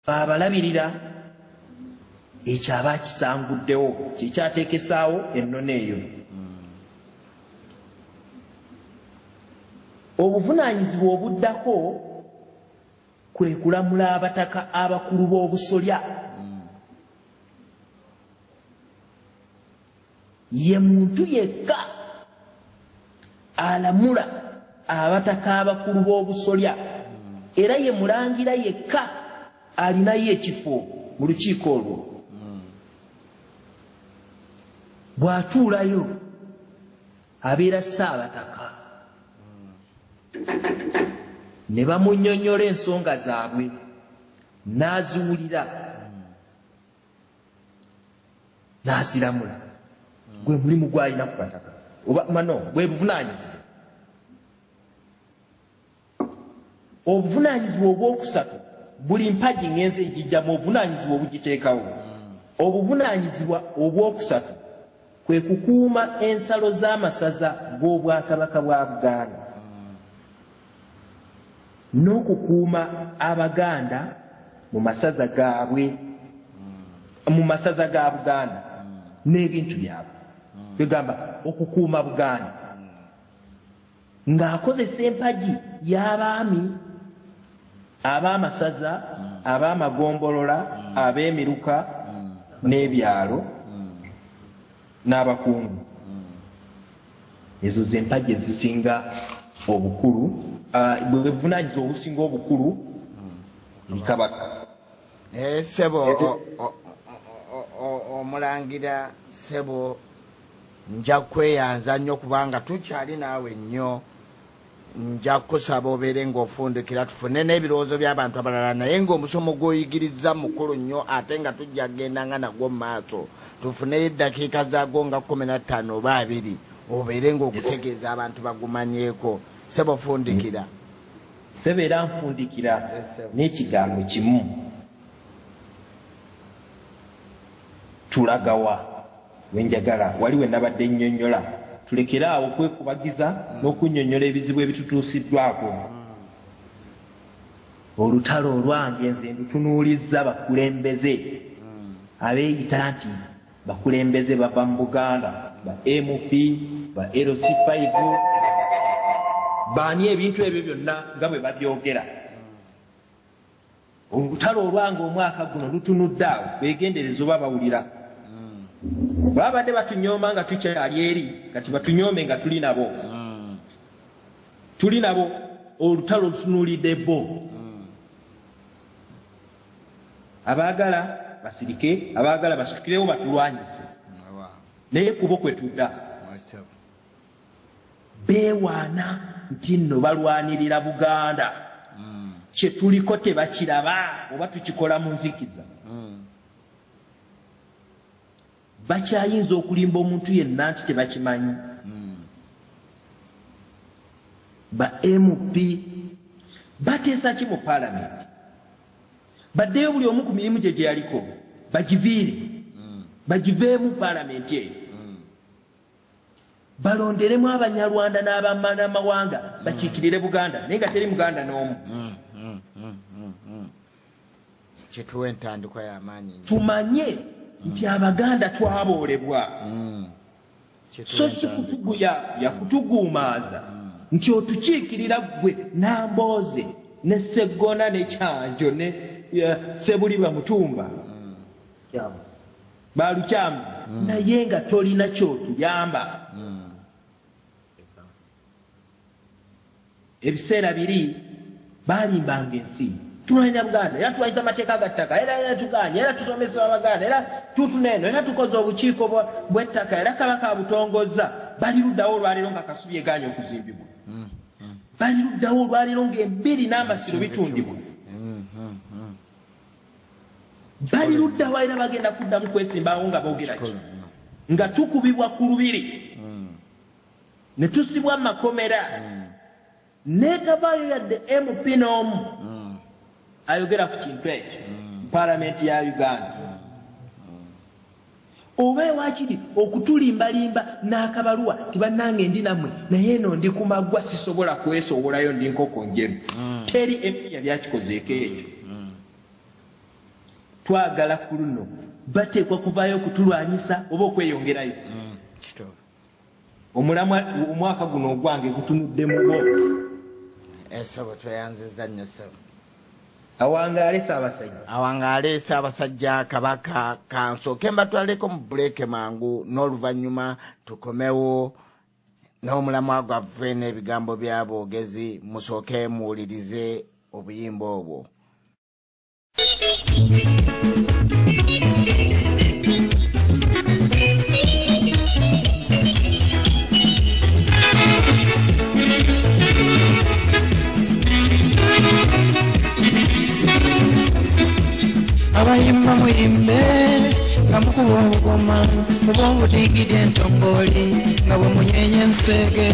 abalabirira ekyo abakisanguddewo kyekyateekesaawo ennone eyo. Obuvunaanyizibwa obuddako kwe kulamula abataka abakulu b'obusolya. Ye muntu yekka alamula abataka abakulu b'obusolya era ye mulangira yekka alinayo ekifo mu lukiiko olwo. Bw'atuulayo abeera ssaabataka ne bamunnyonnyola ensonga zaabwe n'aziwulira n'aziramula. Gwe mulimu gw'alina ku bataka oba mano bwe buvunaanyizibwa. Obuvunaanyizibwa obwokusatu buli mpagi ngenze ejijjamu obuvunaanyizibwa obugiteekawo. Obuvunaanyizibwa obwokusatu kwe kukuuma ensalo z'amasaza g'Obwakabaka bwa Buganda n'okukuuma Abaganda mu masaza gaabwe mu masaza ga Buganda n'ebintu byabwe. Kwegamba okukuuma Buganda ng'akozesa empagi y'abaami ab'amasaza ab'amagombolola ab'emiruka n'ebyalo n'abakungu. Ezo z'empagi ezisinga obukulu bwe buvunaanyizibwa obusinga obukulu eri Kabaka. Sebo omulangira Sebo nja kweyanza nnyo kubanga tukyali naawe nnyo. Nja kusaba obeere ng'ofundikira tufune n'ebirowoozo by'abantu abalala naye ng'omusomo gw'oyigiriza mukulu nnyo ate nga tujja kgendanga nagwo mu maaso tufuneyo eddakiika zaago nga 15 oba 20 obeere ng'okutegeeza abantu bagumanyeeko. Sebo fundikira. Sebo era nfundikira n'ekigambo kimu. Tulagawa wenjagala wali we nabadde nnyonnyola tulekere awo kwekubagiza n'okunnyonnyola ebizibu ebitutuusiddwako. Olutalo olwange nze ndutunuulizza bakulembeze abeeyita nti bakulembeze bava mu Buganda ba MP ba LC5 baani ebintu ebyo byonna nga bwe babyogera. Olutalo olwange omwaka guno lutunudde awo beegendereza oba bawulira. Babadde batunyooma nga tukyali eri kati batunyoome nga tuli nabo. Tuli nabo olutalo lutunuulidde bo. Abaagala basirike abaagala basitukirewo batulwanyise naye kubo kwe tudda beewaana nti nno balwanirira Buganda kye tuliko tebakiraba oba tukikola mu nzikiza. Bakyayinza okulimba omuntu yenna nti tebakimanyi. Ba MP bateesa ki mu Parliament baddeyo buli omu ku mirimu gye yaliko bagiviire bagiveemu Parliament eyo balonderemu Abanyarwanda n'Abamawanga bakiikirire Buganda naye nga teri Muganda n'omu. Kituwe entandikwa y'amaanyi tumanye nti Abaganda twaboolebwa so si kutuguya yakutuguumaaza nti otukiikirira gwe Nambooze ne Sseggona ne Kyanjo ne Sebuliba Mutumba Balukyamuzi naye nga tolina kyotuyamba. Ebiseera biri baalimbanga ensi tulwanya Buganda era tuwayiza amateeka agattaka era tuganya era tusomesa Abaganda era tutuneeno era tukoze obukiiko bw'ettaka era Kabaka abutongozza. Bali luddawo olwaleero nga Kasubi eganya okuzimbibwa. Bali luddawo olwaleero ng'embiri n'amasiro bitundibwa. Bali luddawo era bagenda kuddamu kwesimbawo nga boogera ki nga tukubibwa ku lubiri ne tusibwa mu makomera neetavaayo yadde MP n'omu ayogera ku kintu ekyo mu Parliament ya Uganda. Oba ewakiri okutulimbalimba n'akabaluwa tibannange ndi nammwe naye eno ndi ku maggwa sisobola kwesowolayo ndi nkoko njeru. Teri MP yali akikozeeko ekyo. twagala ku luno bateekwa kuvaayo okutulwanyisa oba okweyongerayo omulamwa omwaka guno ogwange gutunudde mu bo esabo tweyanziza nnyo sabo awangaale Ssaabasajja Kabaka kansooke mbatwaleko mu buleke mangu n'oluvannyuma tukomewo n'omulamwa gwaffe n'ebigambo by'aboogezi musooke muwulirize obuyimba obwo. Abayimba muyimbe nga mukuba obugoma oba obudigidde entongoli nga bwe munyeenya ensege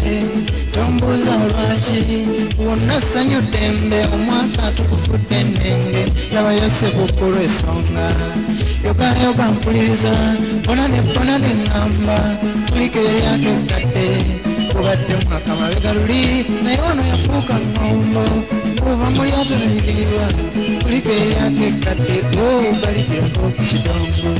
tombuuza olwaki wonna ssanyu ddembe omwaka tukufudde ennenge labayo sekukulu esonga yogayoga mpuliriza bona neŋŋamba kuliko eryako egadde kubadde mwaka mabega luli naye ono yafuuka ŋŋombo kuva mu lyato nelibirwa kuliko eryako egadde balikirako ku kidongo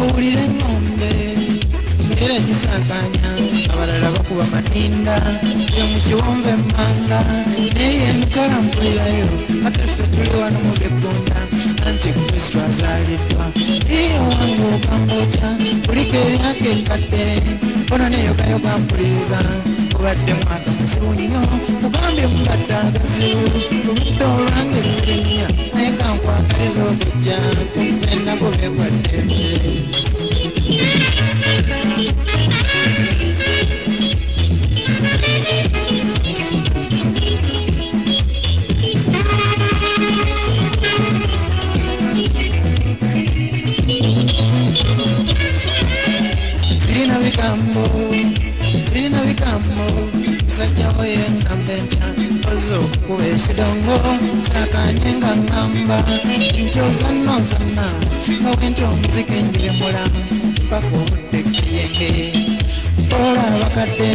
Owulire engombe era gisakanya abalala bakuba matinda yo mu kiwonvu emmanga naye emitala mpulirayo ate ffe tuli wano mu beggunda anti kristo azaaliddwa iye owange ogamba otya kuliko eryako enkadde bona neyogayoga mpuliriza obadde mwaka muzibu nnyo mugambye mubadde agazibu oludda olwange sirinya naye kankwagaliza okujja kumpe nako begwadde Sirina bigambo musajja we ngamba entya ozo okukuba ekidongo kyakanye nga ngamba nti ozannaozanna nga bwenti omuzika enjirimula mpaka obudde kiyenge ola abakadde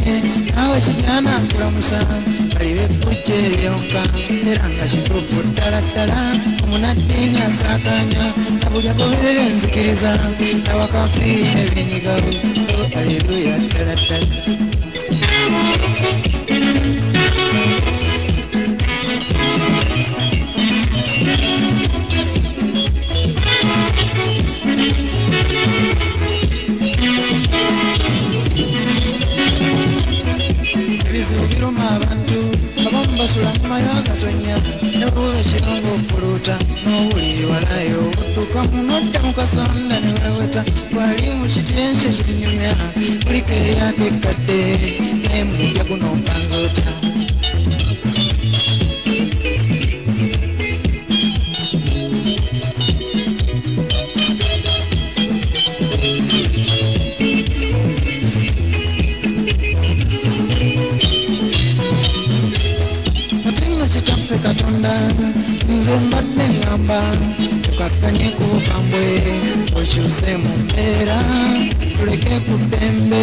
naawe kijana nkulamusa bali befujja eryonka era nga kituufu ddala ddala omunaddiini asaakanya na buli agoberera enzikiriza n'abakafiiri n'ebyenyigawo aleluya ddala ddala ebizibu biruma abantu abamu basula mu mayo agatonya ne bw'oba ekirungo ofuluuta n'owuliri walayo obudduka munodda mu kasonda ne weweta gwali mu kiti ekyo kinyumya kuliko eryako ekkadde naye mujja guno mpanza otya Katonda nze mbadde ngamba tukakkanye ku bukambwe okyuse mu mbeera tuleke ku ddembe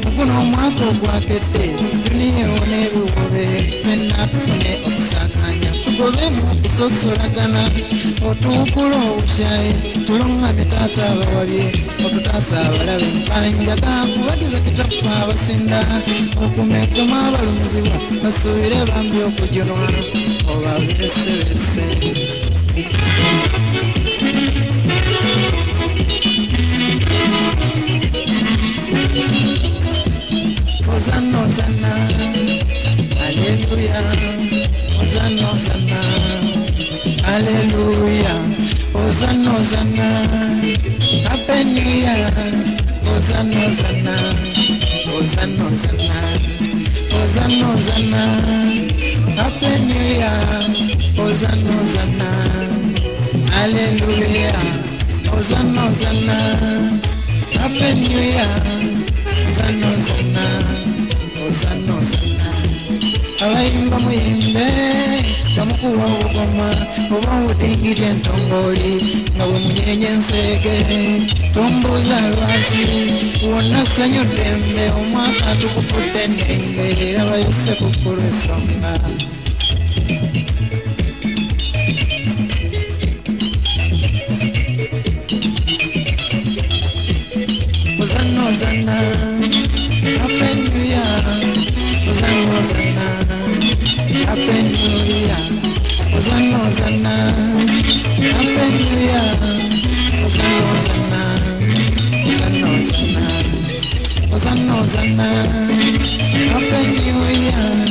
muguno omwaka ogwakedde tuniyewo n'ebiwobe fenna tufune okusakanya tugobemu okusosolagana otuukula obukyayi tulungamye taata abawabye otutaasa abalabe mpanjaga kubagiza kitaffe abasinda okumegoma abalumizibwa basuubire bambi okujunwa oba besebese Hosanna, Hosanna, Hallelujah. Hosanna, Hosanna, Hallelujah. Hosanna, Hosanna, Happy New Year. Hosanna, Hosanna, Hosanna, Hosanna, Hosanna, Hosanna, Happy New Year. Hosanna, Hosanna, Hallelujah. Hosanna, Hosanna. Happy New Year. Hosanna, Hosanna, Hosanna, Hosanna. Abayimba muyimbe bamukuwa obugoma oba obutingirya entongoli nga bwe munyeenya enseege tombuuza lwasi wonna ssanyu ddembe omwaka tukufudde ennenge era bayise kukkulu ensonga Hosanna, Hosanna, Happy New Year. Hosanna, Hosanna, Happy New Year. Hosanna, Hosanna, Happy New Year. Hosanna, Hosanna, Hosanna, Hosanna, Hosanna, Hosanna, Happy New Year.